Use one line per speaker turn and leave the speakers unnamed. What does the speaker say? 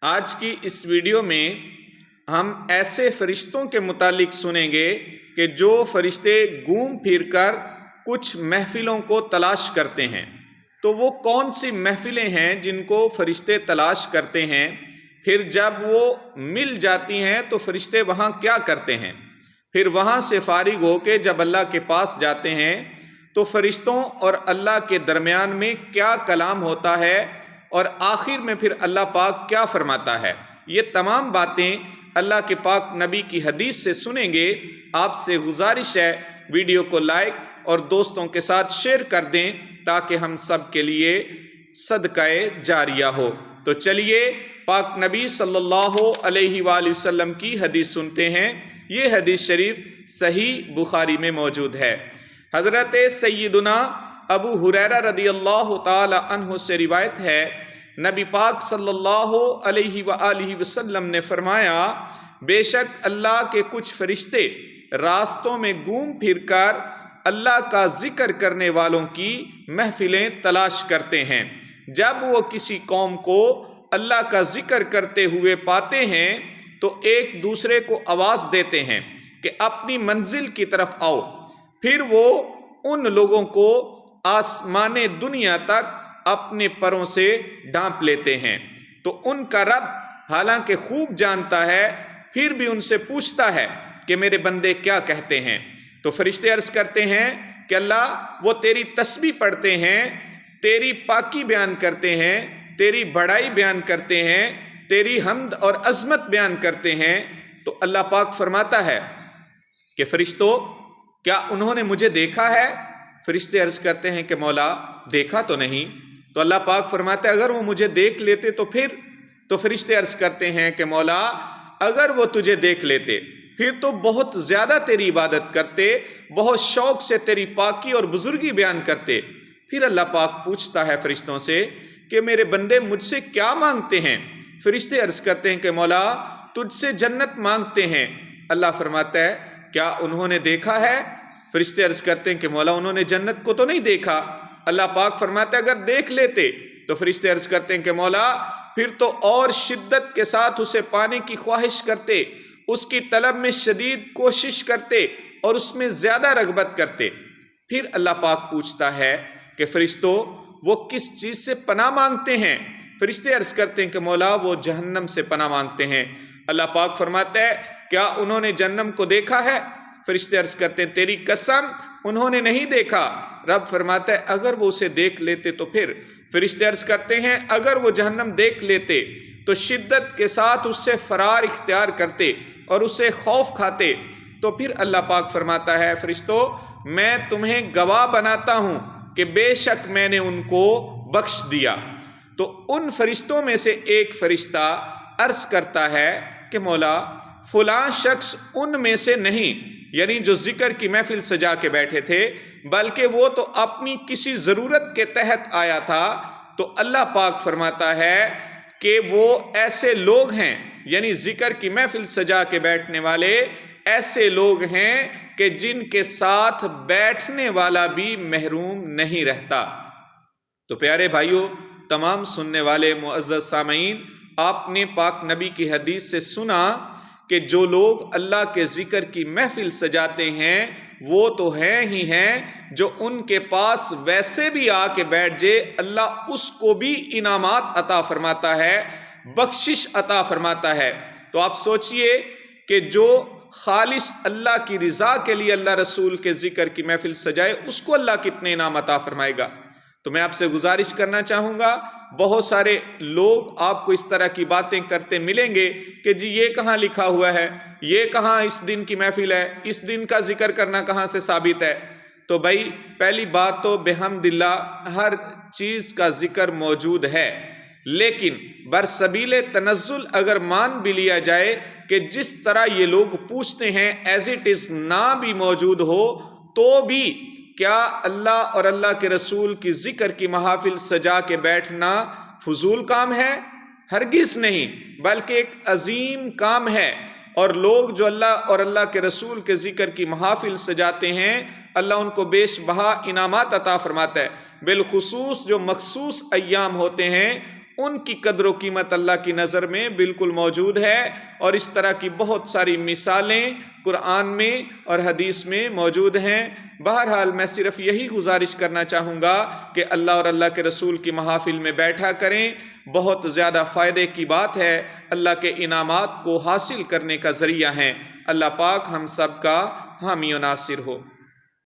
آج کی اس ویڈیو میں ہم ایسے فرشتوں کے متعلق سنیں گے کہ جو فرشتے گھوم پھر کر کچھ محفلوں کو تلاش کرتے ہیں۔ تو وہ کون سی محفلیں ہیں جن کو فرشتے تلاش کرتے ہیں؟ پھر جب وہ مل جاتی ہیں تو فرشتے وہاں کیا کرتے ہیں؟ پھر وہاں سے فارغ ہو کے جب اللہ کے پاس جاتے ہیں تو فرشتوں اور اللہ کے درمیان میں کیا کلام ہوتا ہے اور آخر میں پھر اللہ پاک کیا فرماتا ہے؟ یہ تمام باتیں اللہ کے پاک نبی کی حدیث سے سنیں گے۔ آپ سے گزارش ہے ویڈیو کو لائک اور دوستوں کے ساتھ شیئر کر دیں تاکہ ہم سب کے لیے صدقہ جاریہ ہو۔ تو چلیے پاک نبی صلی اللہ علیہ وآلہ وسلم کی حدیث سنتے ہیں۔ یہ حدیث شریف صحیح بخاری میں موجود ہے۔ حضرت سیدنا ابو ہریرہ رضی اللہ تعالی عنہ سے روایت ہے، نبی پاک صلی اللہ علیہ وآلہ وسلم نے فرمایا، بے شک اللہ کے کچھ فرشتے راستوں میں گھوم پھر کر اللہ کا ذکر کرنے والوں کی محفلیں تلاش کرتے ہیں۔ جب وہ کسی قوم کو اللہ کا ذکر کرتے ہوئے پاتے ہیں تو ایک دوسرے کو آواز دیتے ہیں کہ اپنی منزل کی طرف آؤ۔ پھر وہ ان لوگوں کو آسمان دنیا تک اپنے پروں سے ڈانپ لیتے ہیں۔ تو ان کا رب حالانکہ خوب جانتا ہے پھر بھی ان سے پوچھتا ہے کہ میرے بندے کیا کہتے ہیں؟ تو فرشتے عرض کرتے ہیں کہ اللہ وہ تیری تسبیح پڑھتے ہیں، تیری پاکی بیان کرتے ہیں، تیری بڑائی بیان کرتے ہیں، تیری حمد اور عظمت بیان کرتے ہیں۔ تو اللہ پاک فرماتا ہے کہ فرشتوں کیا انہوں نے مجھے دیکھا ہے؟ فرشتے عرض کرتے ہیں کہ مولا دیکھا تو نہیں۔ تو اللہ پاک فرماتا ہے اگر وہ مجھے دیکھ لیتے تو پھر؟ تو فرشتے عرض کرتے ہیں کہ مولا اگر وہ تجھے دیکھ لیتے پھر تو بہت زیادہ تیری عبادت کرتے، بہت شوق سے تیری پاکی اور بزرگی بیان کرتے۔ پھر اللہ پاک پوچھتا ہے فرشتوں سے کہ میرے بندے مجھ سے کیا مانگتے ہیں؟ فرشتے عرض کرتے ہیں کہ مولا تجھ سے جنت مانگتے ہیں۔ اللہ فرماتا ہے کیا انہوں نے دیکھا ہے؟ فرشتے عرض کرتے ہیں کہ مولا انہوں نے جنت کو تو نہیں دیکھا۔ اللہ پاک فرماتا ہے اگر دیکھ لیتے تو فرشتے عرض کرتے ہیں کہ مولا پھر تو اور شدت کے ساتھ اسے پانے کی خواہش کرتے، اس کی طلب میں شدید کوشش کرتے اور اس میں زیادہ رغبت کرتے۔ پھر اللہ پاک پوچھتا ہے کہ فرشتوں وہ کس چیز سے پناہ مانگتے ہیں؟ فرشتے عرض کرتے ہیں کہ مولا وہ جہنم سے پناہ مانگتے ہیں۔ اللہ پاک فرماتا ہے کیا انہوں نے جہنم کو دیکھا ہے؟ فرشتے عرض کرتے ہیں تیری قسم انہوں نے نہیں دیکھا۔ رب فرماتا ہے اگر وہ اسے دیکھ لیتے تو پھر؟ فرشتے عرض کرتے ہیں اگر وہ جہنم دیکھ لیتے تو شدت کے ساتھ اس سے فرار اختیار کرتے اور اسے خوف کھاتے۔ تو پھر اللہ پاک فرماتا ہے فرشتوں میں تمہیں گواہ بناتا ہوں کہ بے شک میں نے ان کو بخش دیا۔ تو ان فرشتوں میں سے ایک فرشتہ عرض کرتا ہے کہ مولا فلاں شخص ان میں سے نہیں، یعنی جو ذکر کی محفل سجا کے بیٹھے تھے، بلکہ وہ تو اپنی کسی ضرورت کے تحت آیا تھا۔ تو اللہ پاک فرماتا ہے کہ وہ ایسے لوگ ہیں، یعنی ذکر کی محفل سجا کے بیٹھنے والے ایسے لوگ ہیں کہ جن کے ساتھ بیٹھنے والا بھی محروم نہیں رہتا۔ تو پیارے بھائیوں، تمام سننے والے معزز سامعین، آپ نے پاک نبی کی حدیث سے سنا کہ جو لوگ اللہ کے ذکر کی محفل سجاتے ہیں وہ تو ہیں ہی ہیں، جو ان کے پاس ویسے بھی آ کے بیٹھ جائے اللہ اس کو بھی انعامات عطا فرماتا ہے، بخشش عطا فرماتا ہے۔ تو آپ سوچئے کہ جو خالص اللہ کی رضا کے لیے اللہ رسول کے ذکر کی محفل سجائے اس کو اللہ کتنے انعام عطا فرمائے گا۔ تو میں آپ سے گزارش کرنا چاہوں گا، بہت سارے لوگ آپ کو اس طرح کی باتیں کرتے ملیں گے کہ جی یہ کہاں لکھا ہوا ہے، یہ کہاں اس دن کی محفل ہے، اس دن کا ذکر کرنا کہاں سے ثابت ہے؟ تو بھائی پہلی بات تو بحمد اللہ ہر چیز کا ذکر موجود ہے، لیکن برسبیل تنزل اگر مان بھی لیا جائے کہ جس طرح یہ لوگ پوچھتے ہیں ایز اٹ از نہ بھی موجود ہو تو بھی کیا اللہ اور اللہ کے رسول کی ذکر کی محافل سجا کے بیٹھنا فضول کام ہے؟ ہرگز نہیں، بلکہ ایک عظیم کام ہے۔ اور لوگ جو اللہ اور اللہ کے رسول کے ذکر کی محافل سجاتے ہیں اللہ ان کو بیش بہا انعامات عطا فرماتا ہے۔ بالخصوص جو مخصوص ایام ہوتے ہیں ان کی قدر و قیمت اللہ کی نظر میں بالکل موجود ہے، اور اس طرح کی بہت ساری مثالیں قرآن میں اور حدیث میں موجود ہیں۔ بہرحال میں صرف یہی گزارش کرنا چاہوں گا کہ اللہ اور اللہ کے رسول کی محافل میں بیٹھا کریں، بہت زیادہ فائدے کی بات ہے، اللہ کے انعامات کو حاصل کرنے کا ذریعہ ہیں۔ اللہ پاک ہم سب کا حامی و ناصر ہو۔